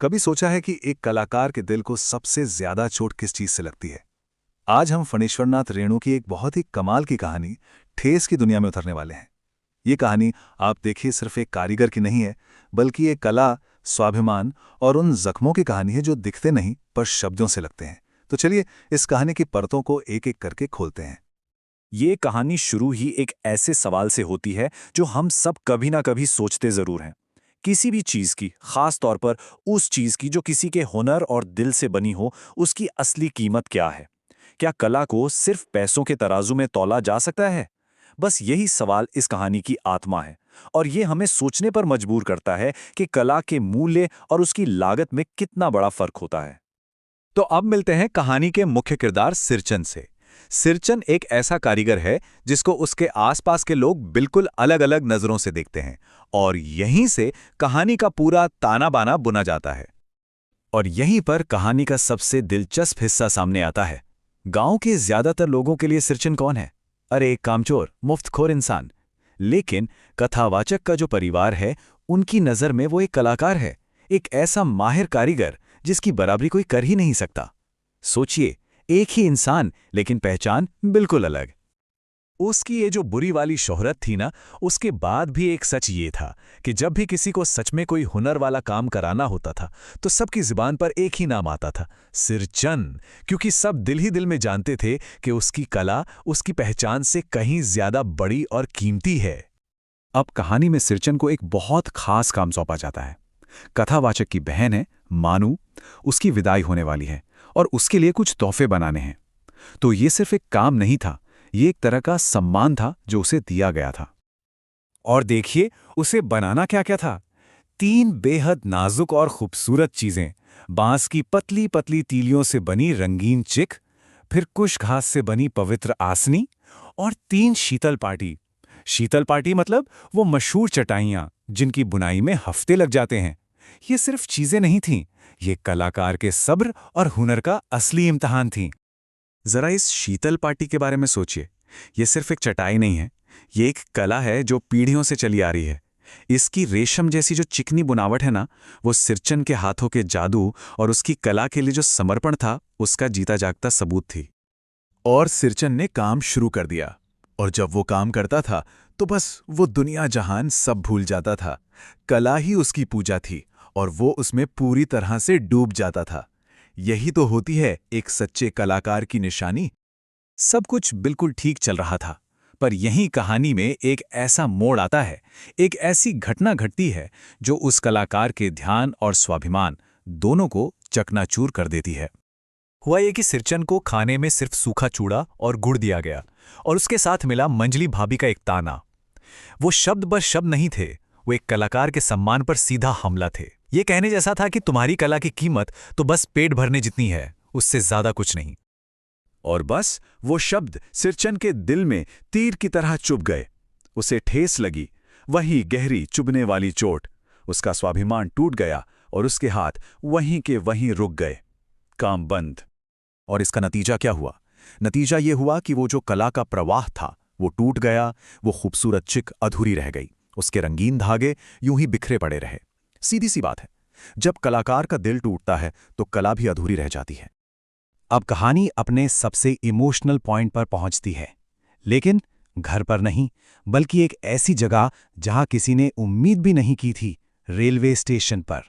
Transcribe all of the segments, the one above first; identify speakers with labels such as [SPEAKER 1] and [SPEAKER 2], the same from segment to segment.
[SPEAKER 1] कभी सोचा है कि एक कलाकार के दिल को सबसे ज्यादा चोट किस चीज से लगती है? आज हम फणीश्वरनाथ रेणु की एक बहुत ही कमाल की कहानी ठेस की दुनिया में उतरने वाले हैं। ये कहानी आप देखिए सिर्फ एक कारीगर की नहीं है, बल्कि एक कला, स्वाभिमान और उन जख्मों की कहानी है जो दिखते नहीं पर शब्दों से लगते हैं। तो चलिए इस कहानी की परतों को एक एक करके खोलते हैं।
[SPEAKER 2] ये कहानी शुरू ही एक ऐसे सवाल से होती है जो हम सब कभी ना कभी सोचते जरूर हैं। किसी भी चीज की, खास तौर पर उस चीज की जो किसी के हुनर और दिल से बनी हो, उसकी असली कीमत क्या है? क्या कला को सिर्फ पैसों के तराजू में तौला जा सकता है? बस यही सवाल इस कहानी की आत्मा है। और ये हमें सोचने पर मजबूर करता है कि कला के मूल्य और उसकी लागत में कितना बड़ा फर्क होता है।
[SPEAKER 3] तो अब मिलते हैं कहानी के मुख्य किरदार सिरचन से। सिरचन एक ऐसा कारीगर है जिसको उसके आसपास के लोग बिल्कुल अलग-अलग नजरों से देखते हैं, और यहीं से कहानी का पूरा ताना बाना बुना जाता है।
[SPEAKER 2] और यहीं पर कहानी का सबसे दिलचस्प हिस्सा सामने आता है। गांव के ज्यादातर लोगों के लिए सिरचन कौन है? अरे एक कामचोर, मुफ्तखोर इंसान। लेकिन कथावाचक का जो परिवार है, उनकी नजर में वो एक कलाकार है, एक ऐसा माहिर कारीगर जिसकी बराबरी कोई कर ही नहीं सकता। सोचिए, एक ही इंसान लेकिन पहचान बिल्कुल अलग। उसकी ये जो बुरी वाली शोहरत थी ना, उसके बाद भी एक सच ये था कि जब भी किसी को सच में कोई हुनर वाला काम कराना होता था तो सबकी जुबान पर एक ही नाम आता था, सिरचन। क्योंकि सब दिल ही दिल में जानते थे कि उसकी कला उसकी पहचान से कहीं ज्यादा बड़ी और कीमती है। अब कहानी में सिरचन को एक बहुत खास काम सौंपा जाता है। कथावाचक की बहन है मानू, उसकी विदाई होने वाली है और उसके लिए कुछ तोहफे बनाने हैं। तो ये सिर्फ एक काम नहीं था, ये एक तरह का सम्मान था जो उसे दिया गया था। और देखिए, उसे बनाना क्या क्या था। 3 बेहद नाजुक और खूबसूरत चीजें, बांस की पतली पतली तीलियों से बनी रंगीन चिक, फिर कुश घास से बनी पवित्र आसनी, और 3 शीतल पाटी। शीतल पाटी मतलब वो मशहूर चटाइयां जिनकी बुनाई में हफ्ते लग जाते हैं। ये सिर्फ चीजें नहीं थीं, ये कलाकार के सब्र और हुनर का असली इम्तिहान थीं। जरा इस शीतल पाटी के बारे में सोचिए। ये सिर्फ एक चटाई नहीं है, ये एक कला है जो पीढ़ियों से चली आ रही है। इसकी रेशम जैसी जो चिकनी बुनावट है ना, वो सिरचन के हाथों के जादू और उसकी कला के लिए जो समर्पण था, उसका जीता जागता सबूत थी।
[SPEAKER 1] और सिरचन ने काम शुरू कर दिया, और जब वो काम करता था तो बस वो दुनिया जहान सब भूल जाता था। कला ही उसकी पूजा थी और वो उसमें पूरी तरह से डूब जाता था। यही तो होती है एक सच्चे कलाकार की निशानी।
[SPEAKER 2] सब कुछ बिल्कुल ठीक चल रहा था, पर यहीं कहानी में एक ऐसा मोड़ आता है, एक ऐसी घटना घटती है जो उस कलाकार के ध्यान और स्वाभिमान दोनों को चकनाचूर कर देती है। हुआ ये कि सिरचन को खाने में सिर्फ सूखा चूड़ा और गुड़ दिया गया, और उसके साथ मिला मंजली भाभी का एक ताना। वो शब्द बस शब्द नहीं थे, वो एक कलाकार के सम्मान पर सीधा हमला थे। ये कहने जैसा था कि तुम्हारी कला की कीमत तो बस पेट भरने जितनी है, उससे ज्यादा कुछ नहीं।
[SPEAKER 1] और बस वो शब्द सिरचन के दिल में तीर की तरह चुभ गए। उसे ठेस लगी, वही गहरी चुभने वाली चोट। उसका स्वाभिमान टूट गया और उसके हाथ वहीं के वहीं रुक गए। काम बंद।
[SPEAKER 2] और इसका नतीजा क्या हुआ? नतीजा ये हुआ कि वो जो कला का प्रवाह था, वो टूट गया। वो खूबसूरत चिक अधूरी रह गई, उसके रंगीन धागे यूं ही बिखरे पड़े रहे। सीधी सी बात है, जब कलाकार का दिल टूटता है तो कला भी अधूरी रह जाती है। अब कहानी अपने सबसे इमोशनल पॉइंट पर पहुंचती है, लेकिन घर पर नहीं, बल्कि एक ऐसी जगह जहां किसी ने उम्मीद भी नहीं की थी, रेलवे स्टेशन पर।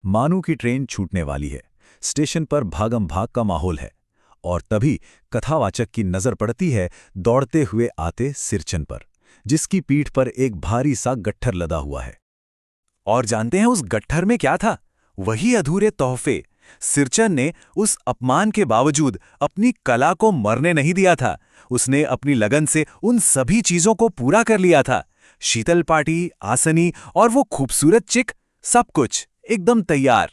[SPEAKER 2] मानू की ट्रेन छूटने वाली है, स्टेशन पर भागम भाग का माहौल है, और तभी कथावाचक की नजर पड़ती है दौड़ते हुए आते सिरचन पर, जिसकी पीठ पर एक भारी सा गट्ठर लदा हुआ है। और जानते हैं उस गट्ठर में क्या था? वही अधूरे तोहफे। सिरचन ने उस अपमान के बावजूद अपनी कला को मरने नहीं दिया था। उसने अपनी लगन से उन सभी चीजों को पूरा कर लिया था। शीतल पाटी, आसनी और वो खूबसूरत चिक, सब कुछ एकदम तैयार।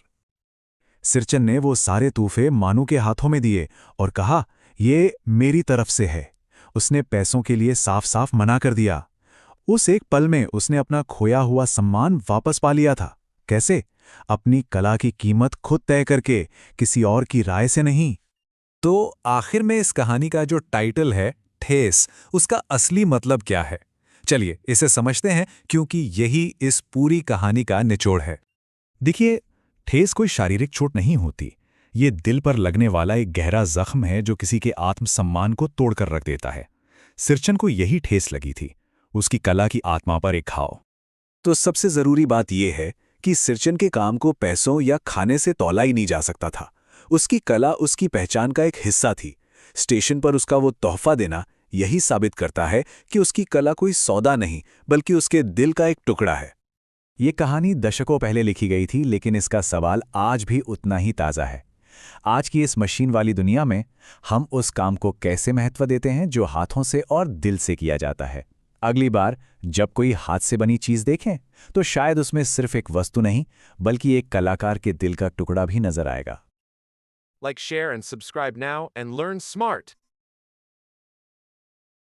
[SPEAKER 2] सिरचन ने वो सारे तोहफे मानू के हाथों में दिए और कहा, ये मेरी तरफ से है। उसने पैसों के लिए साफ साफ मना कर दिया। उस एक पल में उसने अपना खोया हुआ सम्मान वापस पा लिया था। कैसे? अपनी कला की कीमत खुद तय करके, किसी और की राय से नहीं। तो आखिर में इस कहानी का जो टाइटल है, ठेस, उसका असली मतलब क्या है? चलिए इसे समझते हैं, क्योंकि यही इस पूरी कहानी का निचोड़ है। देखिए, ठेस कोई शारीरिक चोट नहीं होती, ये दिल पर लगने वाला एक गहरा जख्म है जो किसी के आत्मसम्मान को तोड़कर रख देता है। सिरचन को यही ठेस लगी थी, उसकी कला की आत्मा पर एक घाव।
[SPEAKER 1] तो सबसे जरूरी बात यह है कि सिरचन के काम को पैसों या खाने से तौला ही नहीं जा सकता था। उसकी कला उसकी पहचान का एक हिस्सा थी। स्टेशन पर उसका वो तोहफा देना यही साबित करता है कि उसकी कला कोई सौदा नहीं बल्कि उसके दिल का एक टुकड़ा है।
[SPEAKER 2] ये कहानी दशकों पहले लिखी गई थी, लेकिन इसका सवाल आज भी उतना ही ताज़ा है। आज की इस मशीन वाली दुनिया में हम उस काम को कैसे महत्व देते हैं जो हाथों से और दिल से किया जाता है। अगली बार जब कोई हाथ से बनी चीज़ देखें तो शायद उसमें सिर्फ एक वस्तु नहीं बल्कि एक कलाकार के दिल का टुकड़ा भी नजर आएगा।
[SPEAKER 4] Like, share, and subscribe now and learn smart.